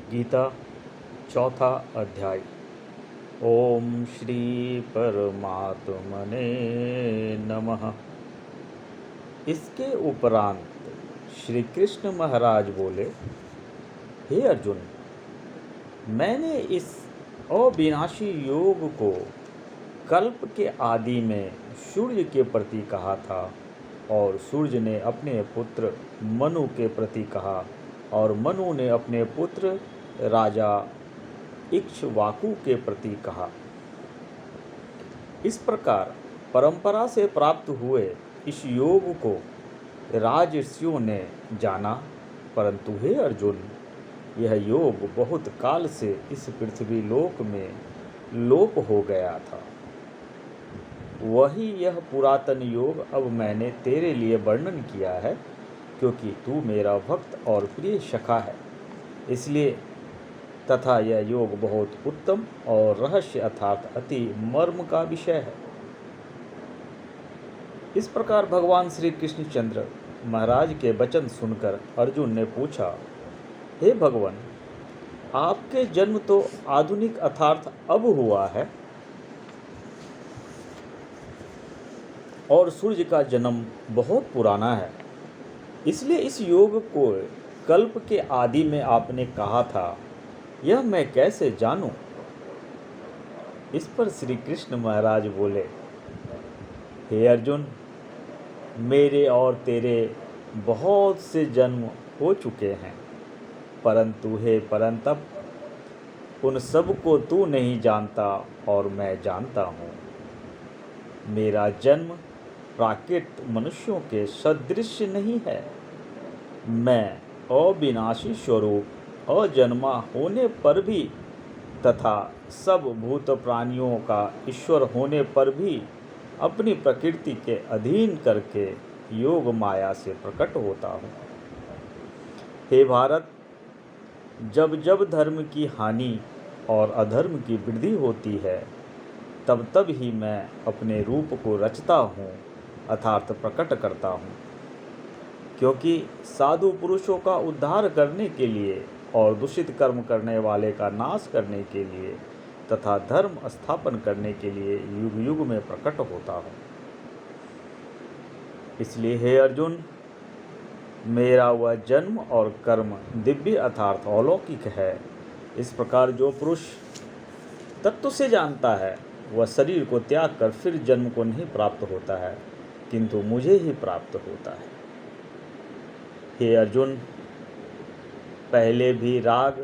गीता चौथा अध्याय। ओम श्री परमात्मने नमः। इसके उपरांत श्री कृष्ण महाराज बोले, हे अर्जुन, मैंने इस अविनाशी योग को कल्प के आदि में सूर्य के प्रति कहा था और सूर्य ने अपने पुत्र मनु के प्रति कहा और मनु ने अपने पुत्र राजा इक्ष्वाकु के प्रति कहा। इस प्रकार परंपरा से प्राप्त हुए इस योग को राजर्षियों ने जाना, परंतु हे अर्जुन, यह योग बहुत काल से इस पृथ्वी लोक में लोप हो गया था। वही यह पुरातन योग अब मैंने तेरे लिए वर्णन किया है, क्योंकि तू मेरा भक्त और प्रिय सखा है, इसलिए। तथा यह योग बहुत उत्तम और रहस्य अर्थात अति मर्म का विषय है। इस प्रकार भगवान श्री कृष्णचंद्र महाराज के वचन सुनकर अर्जुन ने पूछा, हे भगवान, आपके जन्म तो आधुनिक अर्थात अब हुआ है और सूर्य का जन्म बहुत पुराना है, इसलिए इस योग को कल्प के आदि में आपने कहा था, यह मैं कैसे जानूं? इस पर श्री कृष्ण महाराज बोले, हे अर्जुन, मेरे और तेरे बहुत से जन्म हो चुके हैं, परंतु हे परंतप, उन सब को तू नहीं जानता और मैं जानता हूँ। मेरा जन्म प्राकृत मनुष्यों के सदृश नहीं है। मैं अविनाशी स्वरूप अजन्मा होने पर भी तथा सब भूत प्राणियों का ईश्वर होने पर भी अपनी प्रकृति के अधीन करके योग माया से प्रकट होता हूँ। हे भारत, जब जब धर्म की हानि और अधर्म की वृद्धि होती है, तब तब ही मैं अपने रूप को रचता हूँ अर्थात प्रकट करता हूँ, क्योंकि साधु पुरुषों का उद्धार करने के लिए और दूषित कर्म करने वाले का नाश करने के लिए तथा धर्म स्थापन करने के लिए युग युग में प्रकट होता हूँ। इसलिए हे अर्जुन, मेरा वह जन्म और कर्म दिव्य अर्थात अलौकिक है। इस प्रकार जो पुरुष तत्व से जानता है, वह शरीर को त्याग कर फिर जन्म को नहीं प्राप्त होता है, किंतु मुझे ही प्राप्त होता है। हे अर्जुन, पहले भी राग,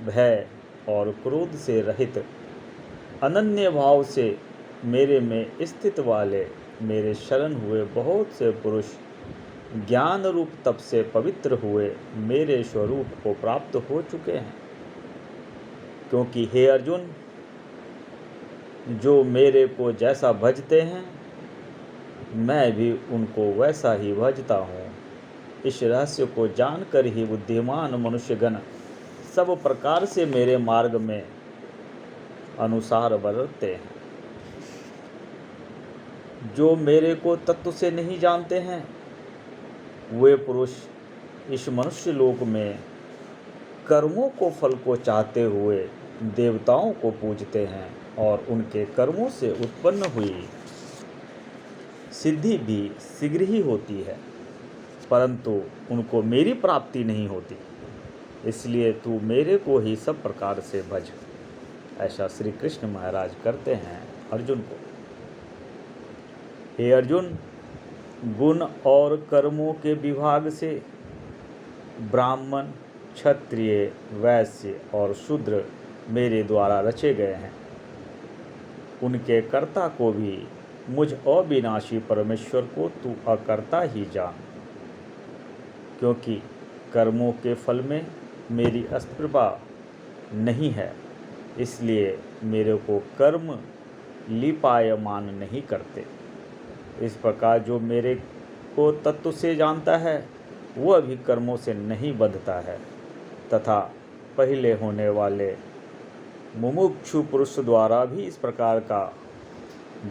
भय और क्रोध से रहित अनन्य भाव से मेरे में स्थित वाले मेरे शरण हुए बहुत से पुरुष ज्ञान रूप तप से पवित्र हुए मेरे स्वरूप को प्राप्त हो चुके हैं। क्योंकि हे अर्जुन, जो मेरे को जैसा भजते हैं, मैं भी उनको वैसा ही भजता हूँ। इस रहस्य को जानकर ही बुद्धिमान मनुष्यगण सब प्रकार से मेरे मार्ग में अनुसार बरतते हैं। जो मेरे को तत्व से नहीं जानते हैं, वे पुरुष इस मनुष्य लोक में कर्मों को फल को चाहते हुए देवताओं को पूजते हैं और उनके कर्मों से उत्पन्न हुई सिद्धि भी शीघ्र ही होती है, परंतु उनको मेरी प्राप्ति नहीं होती। इसलिए तू मेरे को ही सब प्रकार से भज। ऐसा श्री कृष्ण महाराज करते हैं अर्जुन को। हे अर्जुन, गुण और कर्मों के विभाग से ब्राह्मण, क्षत्रिय, वैश्य और शूद्र मेरे द्वारा रचे गए हैं। उनके कर्ता को भी मुझ अविनाशी परमेश्वर को तू अकर्ता ही जान, क्योंकि कर्मों के फल में मेरी अस्पृहा नहीं है, इसलिए मेरे को कर्म लिपायमान नहीं करते। इस प्रकार जो मेरे को तत्व से जानता है, वह भी कर्मों से नहीं बंधता है, तथा पहले होने वाले मुमुक्षु पुरुष द्वारा भी इस प्रकार का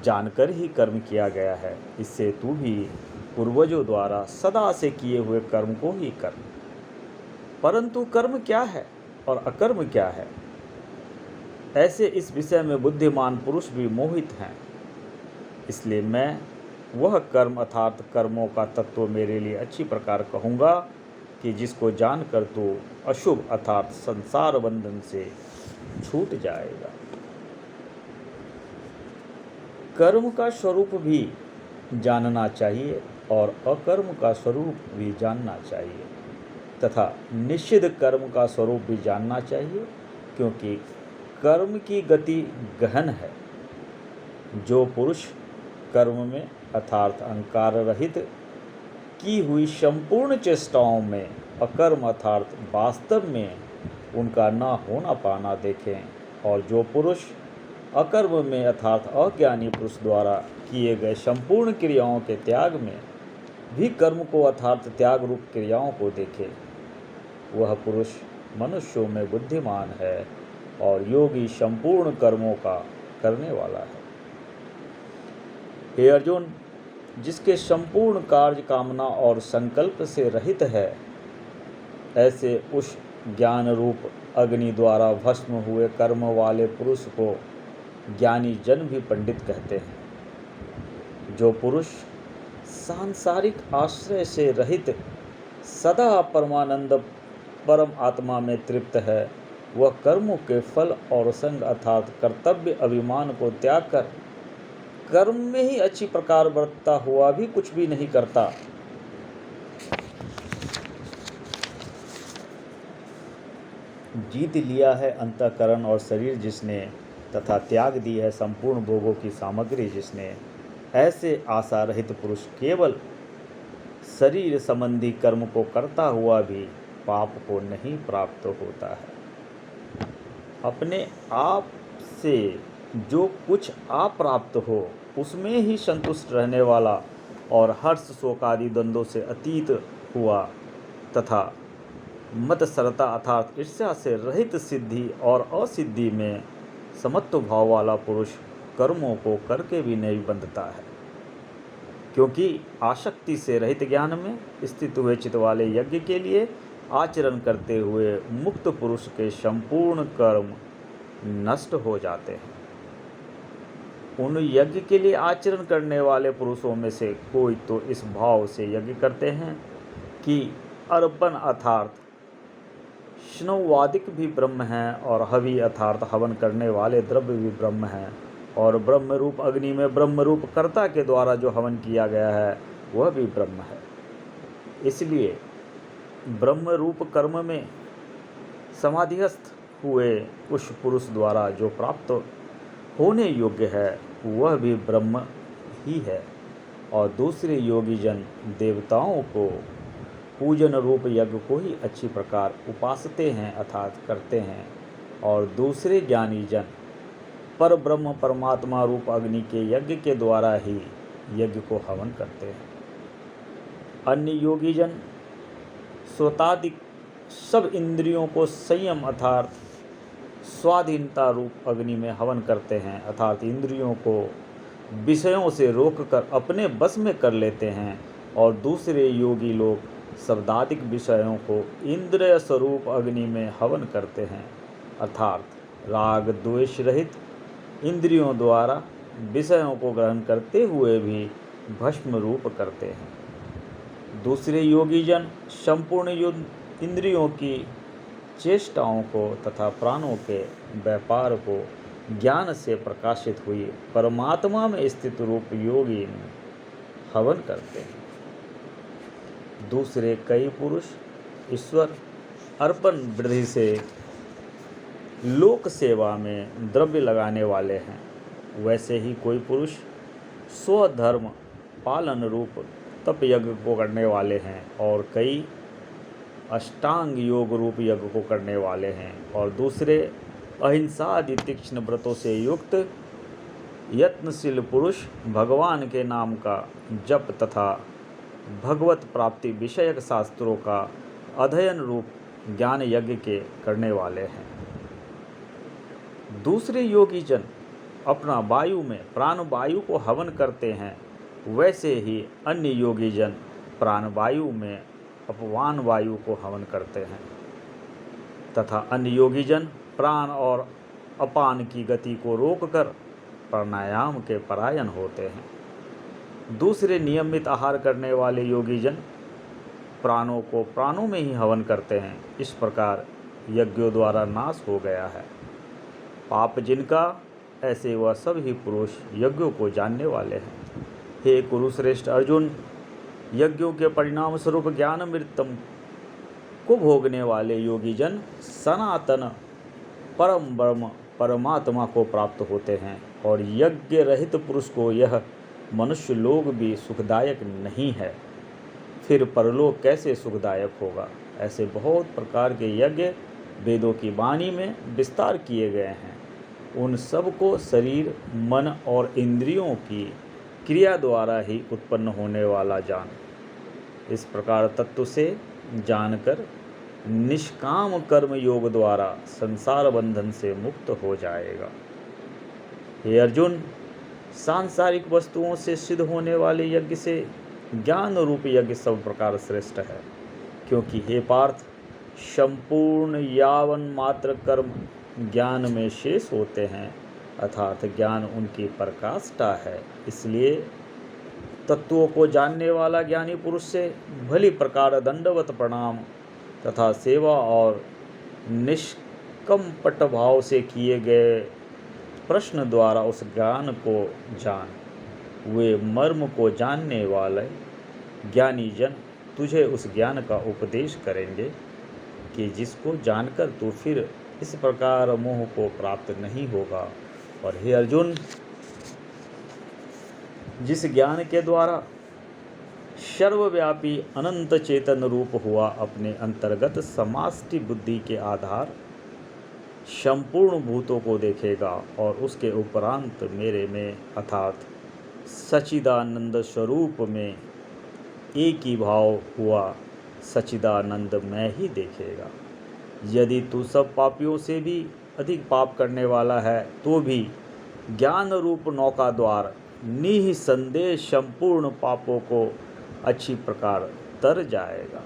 जानकर ही कर्म किया गया है। इससे तू भी पूर्वजों द्वारा सदा से किए हुए कर्म को ही कर। परंतु कर्म क्या है? और अकर्म क्या है, ऐसे इस विषय में बुद्धिमान पुरुष भी मोहित हैं। इसलिए मैं वह कर्म अर्थात कर्मों का तत्व मेरे लिए अच्छी प्रकार कहूँगा कि जिसको जानकर तो अशुभ अर्थात संसार बंधन से छूट जाएगा। कर्म का स्वरूप भी जानना चाहिए और अकर्म का स्वरूप भी जानना चाहिए तथा निषिद्ध कर्म का स्वरूप भी जानना चाहिए, क्योंकि कर्म की गति गहन है। जो पुरुष कर्म में अर्थात अहंकार रहित की हुई संपूर्ण चेष्टाओं में अकर्म अर्थात वास्तव में उनका न होना पाना देखें, और जो पुरुष अकर्म में अर्थात अज्ञानी पुरुष द्वारा किए गए संपूर्ण क्रियाओं के त्याग में भी कर्म को अर्थात त्याग रूप क्रियाओं को देखे, वह पुरुष मनुष्यों में बुद्धिमान है और योगी संपूर्ण कर्मों का करने वाला है। हे अर्जुन, जिसके संपूर्ण कार्य कामना और संकल्प से रहित है, ऐसे उस ज्ञान रूप अग्नि द्वारा भस्म हुए कर्म वाले पुरुष को ज्ञानी जन भी पंडित कहते हैं। जो पुरुष सांसारिक आश्रय से रहित सदा परमानंद परम आत्मा में तृप्त है, वह कर्मों के फल और संग अर्थात कर्तव्य अभिमान को त्याग कर कर्म में ही अच्छी प्रकार बरतता हुआ भी कुछ भी नहीं करता। जीत लिया है अंतःकरण और शरीर जिसने तथा त्याग दी है संपूर्ण भोगों की सामग्री जिसने, ऐसे आशा रहित पुरुष केवल शरीर संबंधी कर्म को करता हुआ भी पाप को नहीं प्राप्त होता है। अपने आप से जो कुछ अप्राप्त हो उसमें ही संतुष्ट रहने वाला और हर्ष शोक आदि द्वंद्वों से अतीत हुआ तथा मत्सरता अर्थात ईर्ष्या से रहित सिद्धि और असिद्धि में समत्व भाव वाला पुरुष कर्मों को करके भी नहीं बंधता है, क्योंकि आसक्ति से रहित ज्ञान में स्थित हुए चित्त वाले यज्ञ के लिए आचरण करते हुए मुक्त पुरुष के संपूर्ण कर्म नष्ट हो जाते हैं। उन यज्ञ के लिए आचरण करने वाले पुरुषों में से कोई तो इस भाव से यज्ञ करते हैं कि अर्पण अर्थात स्नौवादिक भी ब्रह्म हैं और हवि अर्थात हवन करने वाले द्रव्य भी ब्रह्म हैं, और ब्रह्म रूप अग्नि में ब्रह्म रूप कर्ता के द्वारा जो हवन किया गया है वह भी ब्रह्म है। इसलिए ब्रह्म रूप कर्म में समाधिस्थ हुए उस पुरुष द्वारा जो प्राप्त होने योग्य है वह भी ब्रह्म ही है, और दूसरे योगी जन देवताओं को पूजन रूप यज्ञ को ही अच्छी प्रकार उपासते हैं अर्थात करते हैं, और दूसरे ज्ञानी जन पर ब्रह्म परमात्मा रूप अग्नि के यज्ञ के द्वारा ही यज्ञ को हवन करते हैं। अन्य योगी जन स्वतादिक सब इंद्रियों को संयम अर्थात स्वाधीनता रूप अग्नि में हवन करते हैं, अर्थात इंद्रियों को विषयों से रोककर अपने बस में कर लेते हैं, और दूसरे योगी लोग शब्दादिक विषयों को इंद्रिय स्वरूप अग्नि में हवन करते हैं, अर्थात राग द्वेष रहित इंद्रियों द्वारा विषयों को ग्रहण करते हुए भी भस्म रूप करते हैं। दूसरे योगी जन संपूर्ण इंद्रियों की चेष्टाओं को तथा प्राणों के व्यापार को ज्ञान से प्रकाशित हुई परमात्मा में स्थित रूप योगी हवन करते हैं। दूसरे कई पुरुष ईश्वर अर्पण वृद्धि से लोक सेवा में द्रव्य लगाने वाले हैं, वैसे ही कोई पुरुष स्वधर्म पालन रूप तप यज्ञ को करने वाले हैं, और कई अष्टांग योग रूप यज्ञ को करने वाले हैं, और दूसरे अहिंसा आदि तीक्ष्ण व्रतों से युक्त यत्नशील पुरुष भगवान के नाम का जप तथा भगवत प्राप्ति विषयक शास्त्रों का अध्ययन रूप ज्ञान यज्ञ के करने वाले हैं। दूसरे योगी जन अपना वायु में प्राण वायु को हवन करते हैं, वैसे ही अन्य योगी जन प्राण वायु में अपवान वायु को हवन करते हैं तथा अन्य योगीजन प्राण और अपान की गति को रोककर प्राणायाम के परायण होते हैं। दूसरे नियमित आहार करने वाले योगीजन प्राणों को प्राणों में ही हवन करते हैं। इस प्रकार यज्ञों द्वारा नाश हो गया है पाप जिनका, ऐसे वह सब ही पुरुष यज्ञों को जानने वाले हैं। हे कुरुश्रेष्ठ अर्जुन, यज्ञों के परिणाम स्वरूप ज्ञानामृतम को भोगने वाले योगीजन सनातन परम ब्रह्म परमात्मा को प्राप्त होते हैं, और यज्ञ रहित पुरुष को यह मनुष्य लोक भी सुखदायक नहीं है। फिर परलोक कैसे सुखदायक होगा? ऐसे बहुत प्रकार के यज्ञ वेदों की वाणी में विस्तार किए गए हैं। उन सब को शरीर, मन और इंद्रियों की क्रिया द्वारा ही उत्पन्न होने वाला जान। इस प्रकार तत्व से जानकर निष्काम कर्म योग द्वारा संसार बंधन से मुक्त हो जाएगा। हे अर्जुन, सांसारिक वस्तुओं से सिद्ध होने वाले यज्ञ से ज्ञान रूप यज्ञ सब प्रकार श्रेष्ठ है, क्योंकि हे पार्थ, संपूर्ण यावन मात्र कर्म ज्ञान में शेष होते हैं, अर्थात ज्ञान उनकी पराकाष्ठा है। इसलिए तत्वों को जानने वाला ज्ञानी पुरुष से भली प्रकार दंडवत प्रणाम तथा सेवा और निष्कपट भाव से किए गए प्रश्न द्वारा उस ज्ञान को जान। वे मर्म को जानने वाले ज्ञानी जन तुझे उस ज्ञान का उपदेश करेंगे कि जिसको जानकर तू फिर इस प्रकार मोह को प्राप्त नहीं होगा। और हे अर्जुन, जिस ज्ञान के द्वारा सर्वव्यापी अनंत चेतन रूप हुआ अपने अंतर्गत समाष्टि बुद्धि के आधार संपूर्ण भूतों को देखेगा, और उसके उपरांत मेरे में अर्थात सच्चिदानंद स्वरूप में एक ही भाव हुआ सच्चिदानंद में ही देखेगा। यदि तू सब पापियों से भी अधिक पाप करने वाला है तो भी ज्ञान रूप नौका द्वार निःसंदेह संपूर्ण पापों को अच्छी प्रकार तर जाएगा।